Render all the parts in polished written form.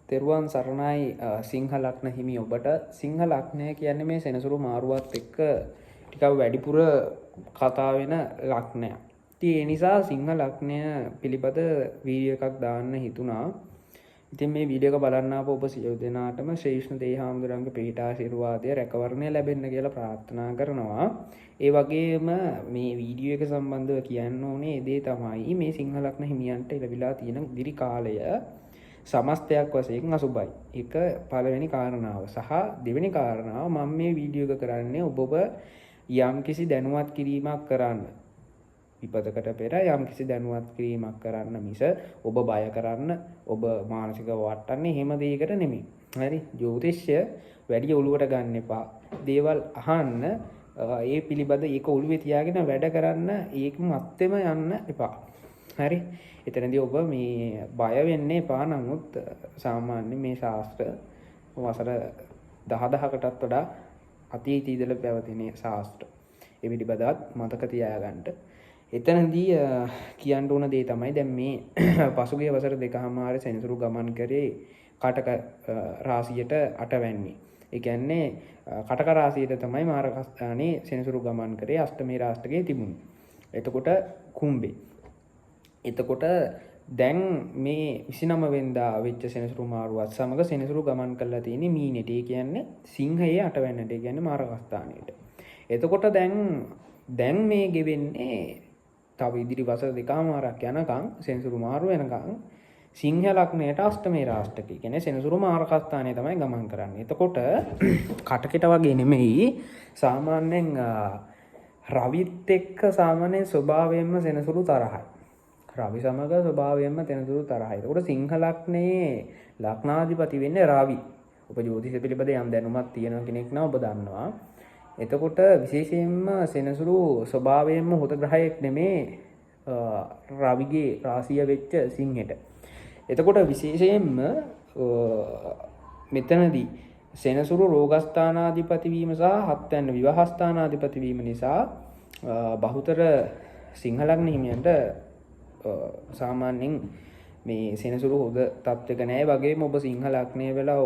තෙරුවන් සරණයි සිංහ ලග්න හිමි ඔබට. සිංහ ලග්නය කියන්නේ මේ සෙනසුරු මාරුවත් එක්ක ටිකක් වැඩිපුර කතා වෙන ලග්නයක්. ඉතින් ඒ නිසා සිංහ ලග්නය පිළිබඳ වීඩියෝ එකක් දාන්න හිතුණා. ඉතින් මේ වීඩියෝ එක බලන්න ආපු ඔබ සියලු දෙනාටම ශ්‍රී විෂ්ණු දේහාමුදුරන්ගේ පිහිටාශිර්වාදය රැකවරණය ලැබෙන්න කියලා ප්‍රාර්ථනා කරනවා. ඒ වගේම මේ වීඩියෝ එක සම්බන්ධව කියන්න ඕනේ දේ තමයි මේ සිංහ ලග්න හිමියන්ට ලැබිලා තියෙන ඉදිරි කාලය සමස්තයක් වශයෙන් අසුබයි. එක පළවෙනි කාරණාව. සහ දෙවෙනි කාරණාව මම මේ වීඩියෝ එක කරන්නේ ඔබව යම්කිසි දැනුවත් කිරීමක් කරන්න. විපතකට පෙර යම්කිසි දැනුවත් කිරීමක් කරන්න මිස ඔබ බය කරන්න, ඔබ මානසිකව වටන්නේ එහෙම දෙයකට නෙමෙයි. හරි? ජ්‍යොතිෂය වැඩි ඔලුවට ගන්න එපා. දේවල් අහන්න ඒ පිළිබඳ ඒක ඔළුවේ තියාගෙන වැඩ කරන්න ඒකම අත්ෙම යන්න එපා. හරි? එතනදී ඔබ මේ බය වෙන්න එපා. නමුත් සාමාන්‍ය මේ ශාස්ත්‍ර වසර 10000කටත් වඩා අතීතයේ ඉඳලා පැවතින ශාස්ත්‍ර. ඒ පිළිබඳවත් මතක තියාගන්න. එතනදී කියන්න ඕන දේ තමයි දැන් මේ පසුගිය වසර දෙකමාරේ සෙනසුරු ගමන් කරේ කටක රාශියට 8 වැන්නේ. ඒ කියන්නේ කටක රාශියට තමයි මාරකස්ථානේ සෙනසුරු ගමන් කරේ අෂ්ටමේ රාශියේ තිබුණේ. එතකොට කුම්භේ. එතකොට දැන් මේ 29 වෙනිදා වෙච්ච සෙනසුරු මාරුවත් සමග සෙනසුරු ගමන් කරලා තියෙන්නේ මීනෙට. ඒ කියන්නේ සිංහයේ 8 වැන්නට. ඒ කියන්නේ මාරකස්ථානයට. එතකොට දැන් මේ ගෙවෙන්නේ තව ඉදිරි වසර දෙකමාරක් යනකම් සෙනසුරු මාරු වෙනකම් සිංහ ලග්නයට අෂ්ටමේ රාශිය. කියන්නේ සෙනසුරු මාරකස්ථානයේ තමයි ගමන් කරන්නේ. එතකොට කටකෙට වගේ නෙමෙයි සාමාන්‍යයෙන් රවිත් එක්ක සාමාන්‍ය ස්වභාවයෙන්ම සෙනසුරු තරහයි. රවි සමග ස්වභාවයෙන්ම සෙනසුරු තරහයි. එතකොට සිංහ ලග්නයේ ලග්නාධිපති වෙන්නේ රවි. ඔබ ජ්‍යොතිෂ පිළිබඳ යම් දැනුමක් තියෙන කෙනෙක් නම් ඔබ දන්නවා. එතකොට විශේෂයෙන්ම සෙනසුරු ස්වභාවයෙන්ම හොත ග්‍රහයෙක් නෙමේ රවිගේ රාශිය වෙච්ච සිංහෙට. එතකොට විශේෂයෙන්ම මෙතනදී සෙනසුරු රෝගස්ථානාධිපති වීම සහ හත්වැන්න විවාහස්ථානාධිපති වීම නිසා බහුතර සිංහ ලග්න හිමියන්ට සාමාන්‍යයෙන් මේ සෙනසුරු හොඳ තත්ත්වයක නැහැ. වගේම ඔබ සිංහ ලග්නය වෙලා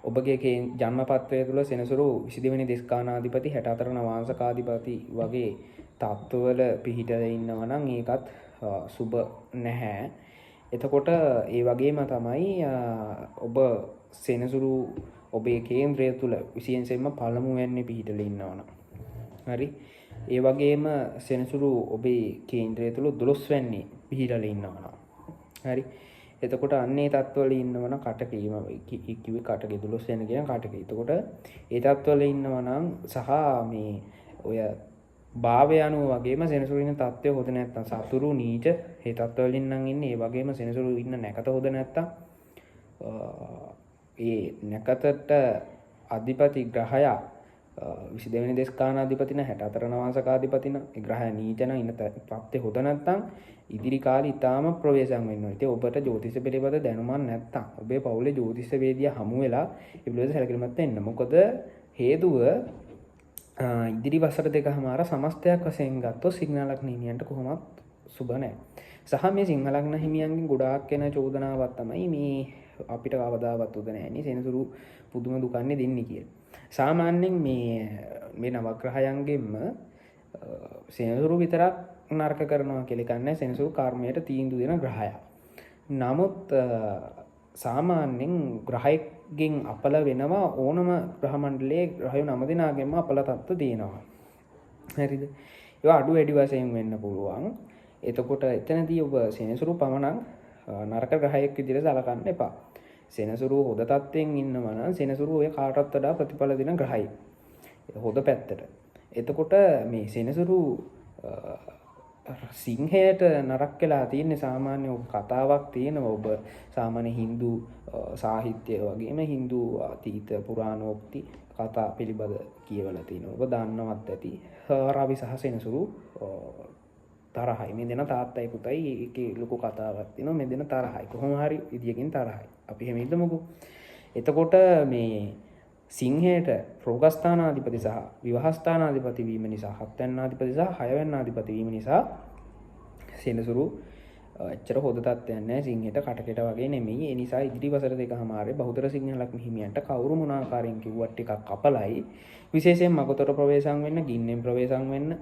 ඔබගේ ජන්මපත්‍රය තුළ සෙනසුරු 22 වෙනි දෙස්කානාධිපති 64 නවාංශකාධිපති වගේ තත්ත්වවල පිහිටලා ඉන්නවා නම් ඒකත් සුබ නැහැ. එතකොට ඒ වගේම තමයි ඔබ සෙනසුරු ඔබේ කේන්ද්‍රය තුළ විශේෂයෙන්ම පළමු වෙන්නේ පිහිටලා ඉන්නවනම්. හරි? ඒ වගේම සෙනසුරු ඔබේ කේන්ද්‍රය තුළ 12 වෙන්නේ පිහිටලා ඉන්නවනම්. හරි? එතකොට අන්නේ තත්ත්වවල ඉන්නවනම් කටකීම කිව්වේ කටකේ 12 වෙන කියන කටකේ. එතකොට ඒ තත්ත්වවල ඉන්නවනම් සහ මේ ඔය භාවය අනුව වගේම සෙනසුරු ඉන්න තත්ත්වය හොද නැත්තම් සතුරු නීච ඒ තත්ත්වවලින් නම් ඉන්නේ. ඒ වගේම සෙනසුරු ඉන්න නැකත හොද නැත්තම් ඒ නැකතට අධිපති ග්‍රහයා 22 වෙනි දෙස්කානාධිපතින 64 නවාංශකාධිපතින ඒ ග්‍රහය නීචන ඉන්න තත්ත්වය හොද නැත්තම් ඉදිරි කාලේ ඉතාම ප්‍රවේශම් වෙනවා. ඉතින් ඔබට ජ්‍යොතිෂ පිළිබඳ දැනුමක් නැත්තම් ඔබේ පවුලේ ජ්‍යොතිෂ වේදියා හමු වෙලා ඒ පිළිබඳ සැලකිලිමත් වෙන්න. මොකද හේතුව ඉදිරි වසර දෙකමාර සමස්තයක් වශයෙන් ගත්තොත් සිංහ ලග්න හිමියන්ට කොහොමත් සුබ නැහැ. සහ මේ සිංහ ලග්න හිමියන්ගෙන් ගොඩාක් එන චෝදනාවක් තමයි මේ අපිට කවදාවත් උද නැහැනේ සෙනසුරු පුදුම දුකන්නේ දෙන්නේ කියලා. සාමාන්‍යයෙන් මේ නවග්‍රහයන්ගෙන්ම සෙනසුරු විතරක් නරක කරනවා කියලා කියන්නේ සෙනසුරු කර්මයට තීන්දුව දෙන ග්‍රහයක්. නමුත් සාමාන්‍යයෙන් ග්‍රහයෙන් අපල වෙනවා ඕනම ග්‍රහ මණ්ඩලයේ ග්‍රහය 9 දෙනාගෙන්ම අපල තත්ත්ව තියෙනවා. හරිද? ඒවා අඩු වැඩි වශයෙන් වෙන්න පුළුවන්. එතකොට එතනදී ඔබ සෙනසුරු පමණක් නරක ග්‍රහයක් විදිහට සලකන්න එපා. සෙනසුරු හොද තත්ත්වයෙන් ඉන්නවා නම් සෙනසුරු ඔය කාටවත් වඩා ප්‍රතිඵල දෙන ග්‍රහයි. හොද පැත්තට. එතකොට මේ සෙනසුරු සිංහයට නරක වෙලා තියෙන්නේ සාමාන්‍ය කතාවක් තියෙනවා. ඔබ සාමාන්‍ය Hindu සාහිත්‍ය වගේම Hindu අතීත පුරාණෝක්ති කතා පිළිබඳ කියවලා තියෙනවා. ඔබ දන්නවත් ඇති. රවි සහ සෙනසුරු තරහයි. මේ දෙන තාත්තයි පුතයි ඒකේ ලොකු කතාවක් තියෙනවා. මේ දෙන තරහයි. කොහොම හරි විදියකින් තරහයි. අපි එහෙම හිතමුකෝ. එතකොට මේ සිංහයට රෝගස්ථානාධිපති සහ විවාහස්ථානාධිපති වීම නිසා හත්වැන්නාධිපති සහ හයවැන්නාධිපති වීම නිසා සෙනසුරු එච්චර හොඳ තත්ත්වයක් නැහැ. සිංහෙට කටකෙට වගේ නෙමෙයි. ඒ නිසා ඉදිරි වසර දෙකමාරේ බහුතර සිංහ ලග්න හිමියන්ට කවුරු මොන ආකාරයෙන් කිව්වත් ටිකක් අපලයි. විශේෂයෙන් මගතොට ප්‍රවේශම් වෙන්න, ගින්නෙන් ප්‍රවේශම් වෙන්න.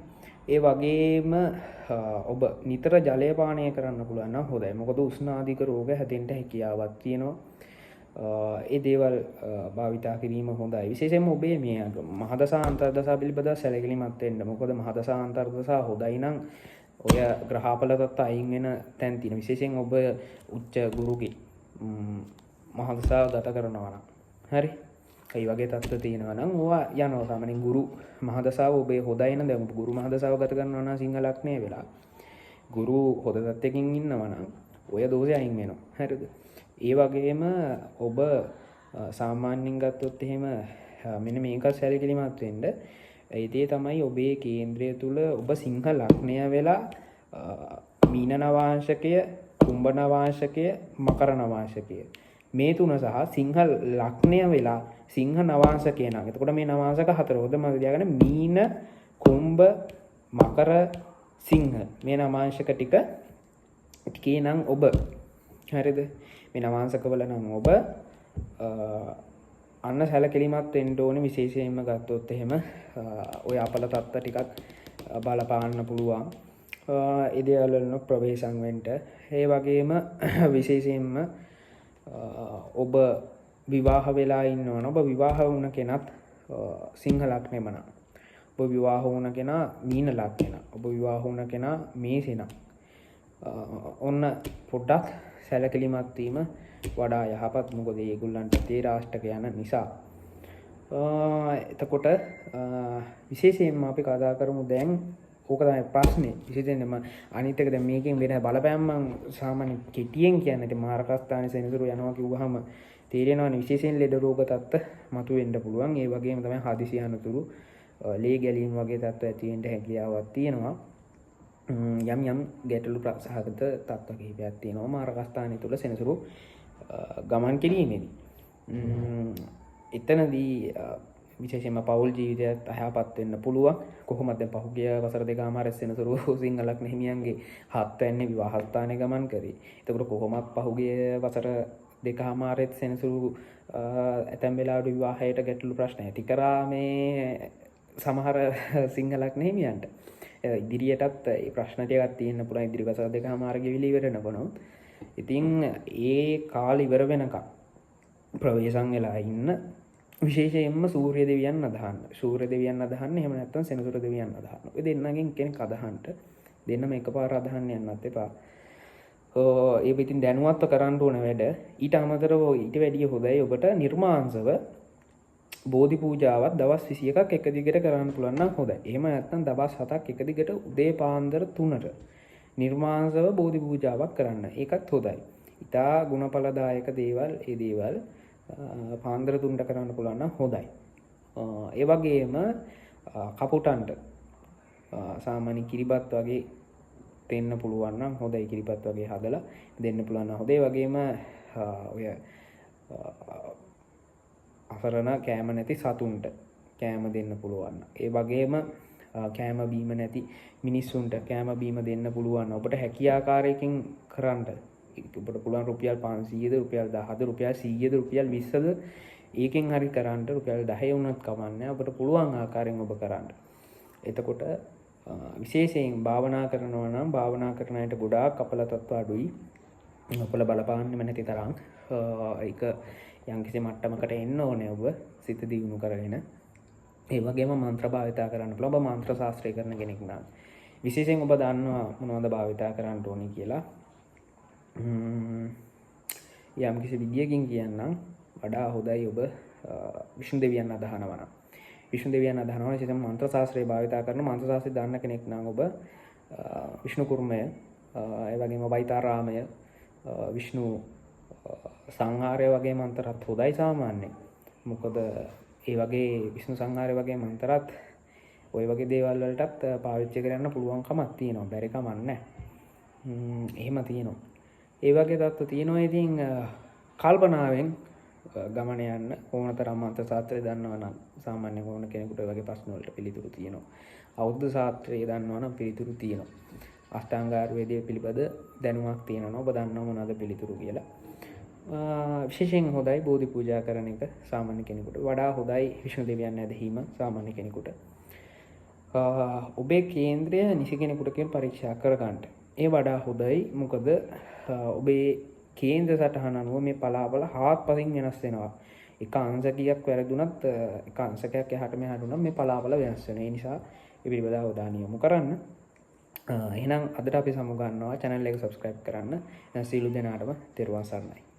ඒ වගේම ඔබ නිතර ජලය පානය කරන්න පුළුවන් නම් හොඳයි. මොකද උෂ්ණාධික රෝග හැදෙන්න හැකියාවක් තියෙනවා. ඒ දේවල් භාවිතා කිරීම හොඳයි. විශේෂයෙන්ම ඔබේ මේ මහදසා අන්තර්දසා පිළිබඳව සැලකිලිමත් වෙන්න. මොකද මහදසා අන්තර්දසා හොඳයි නම් ඔය ග්‍රහපල තත්ත්ව අයින් වෙන තැන් තියෙන. විශේෂයෙන් ඔබ උච්ච ගුරුගේ මහදසා ගත කරනවා නම් හරි. ඒ වගේ තත්ත්ව තියෙනවා නම් ඕවා යනවා. සාමාන්‍යයෙන් ගුරු මහදසාව ඔබේ හොඳයි නම් දැන් ගුරු මහදසාව ගත කරනවා නම් සිංහ ලග්නයේ වෙලා ගුරු හොඳ තත්ත්වයකින් ඉන්නවා නම් ඔය දෝෂය අයින් වෙනවා. හරිද? ඒ වගේම ඔබ සාමාන්‍යයෙන් ගත්තොත් එහෙම මෙන්න මේක සැලකිලිමත් වෙන්න. ඒ තමයි ඔබේ කේන්ද්‍රය තුල ඔබ සිංහ ලග්නය වෙලා මීන නවාංශකය, කුම්භ නවාංශකය, මකර නවාංශකය මේ තුන සහ සිංහ ලග්නය වෙලා සිංහ නවාංශකය නම්. එතකොට මේ නවාංශක හතර හොද මම තියාගන්න මීන, කුම්භ, මකර, සිංහ මේ නවාංශක ටිකේ නම් ඔබ හරිද? මේ නවාංශකවල නම් ඔබ අන්න සැලකිලිමත් වෙන්න ඕනේ. විශේෂයෙන්ම ගත්තොත් එහෙම ඔය අපල තත්ත්ව ටිකක් බලපාන්න පුළුවන්. ඒ දේවල් වල ප්‍රවේශම් වෙන්න. ඒ වගේම විශේෂයෙන්ම ඔබ විවාහ වෙලා ඉන්නවනම් ඔබ විවාහ වුණ කෙනත් සිංහ ලග්නෙම නම් ඔබ විවාහ වුණ කෙනා මීන ලග්නෙන ඔබ විවාහ වුණ කෙනා මේසෙන ඔන්න පොඩ්ඩක් සැලකිලිමත් වීම වඩා යහපත්. මොකද ඒගොල්ලන්ට තේ රාෂ්ටක යන නිසා. එතකොට විශේෂයෙන්ම අපි කතා කරමු දැන් ඕක තමයි ප්‍රශ්නේ. විශේෂයෙන්ම අනිත් එක දැන් මේකෙන් වෙන බලපෑම් මම සාමාන්‍ය කෙටියෙන් කියන්නේ ඉතින් මාරකස්ථානේ සෙනසුරු යනවා කිව්වහම තේරෙනවනේ. විශේෂයෙන් ලෙඩ රෝග තත්ත්ව මතුවෙන්න පුළුවන්. ඒ වගේම තමයි හදිසි අනතුරු ලේ ගැලීම් වගේ තත්ත්ව ඇති වෙන්න හැකියාවක් තියෙනවා. යම් ගැටලු සහගත තත්ත්ව කිහිපයක් තියෙනවා මාරකස්ථානය තුල සෙනසුරු ගමන් කිරීමේදී. එතනදී විශේෂයෙන්ම පෞල් ජීවිතයත් අයහපත් වෙන්න පුළුවන්. කොහොමද දැන් පහුගිය වසර දෙකමාර සෙනසුරු සිංහ ලග්න හිමියන්ගේ 7 වෙනි විවාහ ස්ථානයේ ගමන් කරේ. එතකොට කොහොමත් පහුගිය වසර දෙකමාරෙත් සෙනසුරු ඇතැම් වෙලාවට විවාහයට ගැටලු ප්‍රශ්න ඇති කරා මේ සමහර සිංහ ලග්න හිමියන්ට. ඉදිරියටත් ඒ ප්‍රශ්න ටිකක් තියෙන්න පුළුවන්. ඉදිරි වසර දෙකමාර ගෙවිලි ඉවර වෙනකොට. ඉතින් ඒ කාලය ඉවර වෙනකම් ප්‍රවේශම් වෙලා ඉන්න. විශේෂයෙන්ම සූර්ය දෙවියන් අදහන්න. සූර්ය දෙවියන් අදහන්න. එහෙම නැත්නම් සෙනසුරු දෙවියන් අදහන්න. ඔය දෙන්නගෙන් කෙනෙක් අදහන්න. දෙන්නම එකපාර අදහන්න යන්නත් එපා. ඒ පිටින් දැනුවත්ව කරන්න ඕන වැඩ. ඊට අමතරව ඊට වැඩිය හොඳයි ඔබට නිර්මාංශව බෝධි පූජාවක් දවස් 21ක් එක දිගට කරන්න පුළුවන් නම් හොඳයි. එහෙම නැත්නම් දවස් 7ක් එක දිගට උදේ පාන්දර 3ට නිර්මාංශව බෝධි පූජාවක් කරන්න. ඒකත් හොඳයි. ඊටා ගුණඵලදායක දේවල් ඒ දේවල් පාන්දර 3ට කරන්න පුළුවන් නම් හොඳයි. ඒ වගේම කපුටන්ට සාමාන්‍ය කිරිබත් වගේ දෙන්න පුළුවන් නම් හොඳයි. කිරිබත් වගේ හදලා දෙන්න පුළුවන් නම් හොඳයි. ඒ වගේම ඔය අසරණ කෑම නැති සතුන්ට කෑම දෙන්න පුළුවන්. ඒ වගේම කෑම බීම නැති මිනිස්සුන්ට කෑම බීම දෙන්න පුළුවන්. ඔබට හැකියාකාරයකින් කරන්න. ඔබට පුළුවන් රුපියල් 500ද රුපියල් 10ද රුපියල් 100ද රුපියල් 20ද ඒකෙන් හරි කරන්න. රුපියල් 10 වුණත් කමන්නේ. ඔබට පුළුවන් ආකාරයෙන් ඔබ කරන්න. එතකොට විශේෂයෙන් භාවනා කරනවා නම් භාවනා කරන අයට ගොඩාක් අපල තත්ත්ව අඩුයි. අපල බලපාන්නෙම නැති තරම් ඒක යම්කිසි මට්ටමකට එන්න ඕනේ ඔබ සිත දියුණු කරගෙන. ඒ වගේම මන්ත්‍ර භාවිතා කරන්න පුළුවන්. ඔබ මන්ත්‍ර ශාස්ත්‍රය කරන කෙනෙක් නම් විශේෂයෙන් ඔබ දන්නවා මොනවද භාවිතා කරන්න ඕනේ කියලා. යම්කිසි විදියකින් කියන්නම් වඩා හොඳයි ඔබ විෂ්ණු දෙවියන් අදහනවා නම්. විෂ්ණු දෙවියන් අදහනවා විශේෂයෙන් මන්ත්‍ර ශාස්ත්‍රය භාවිතා කරන මන්ත්‍ර ශාස්ත්‍රය දන්න කෙනෙක් නම් ඔබ විෂ්ණු කුර්මය, ඒ වගේම වෛතාරාමය, විෂ්ණු සංහාරය වගේ මන්තරත් හොඳයි සාමාන්‍යයෙන්. මොකද ඒ වගේ විෂ්ණු සංහාරය වගේ මන්තරත් ওই වගේ දේවල් වලටත් පාවිච්චි කරන්න පුළුවන්කමක් තියෙනවා. බැරි කමක් නැහැ. එහෙම තියෙනවා. ඒ වගේ தত্ত্ব තියෙනවා. ඉතින් කල්පනාවෙන් ගමන යන්න ඕනතරම් මන්ත්‍ර ශාස්ත්‍රය දන්නවා නම් සාමාන්‍ය ඕන කෙනෙකුට ඔය වගේ ප්‍රශ්න වලට පිළිතුරු තියෙනවා. අවුරුදු ශාස්ත්‍රය දන්නවා නම් පිළිතුරු තියෙනවා. අෂ්ටාංගායුර්වේදය පිළිබඳ දැනුමක් තියෙනවා. ඔබ දන්නවා මොනවද පිළිතුරු කියලා. විශේෂයෙන් හොඳයි බෝධි පූජා කරන එක සාමාන්‍ය කෙනෙකුට. වඩා හොඳයි විෂ්ණු දෙවියන් ඇදහිීම සාමාන්‍ය කෙනෙකුට. ඔබේ කේන්ද්‍රය නිසි කෙනෙකුට කියන පරීක්ෂා කරගන්න. ඒ වඩා හොඳයි. මොකද ඔබේ කේන්ද්‍ර සටහන අනුව මේ පලාබල හාත්පසින් වෙනස් වෙනවා. එක අංශකයක් වැරදුනත් එක අංශකයක් එහාට මෙහාට වුණත් මේ පලාබල වෙනස් වෙනවා. ඒ නිසා ඒ පිළිබඳව අවධානය යොමු කරන්න. එහෙනම් අදට අපි සමු ගන්නවා. channel එක subscribe කරන්න. සියලු දෙනාටම තෙරුවන් සරණයි.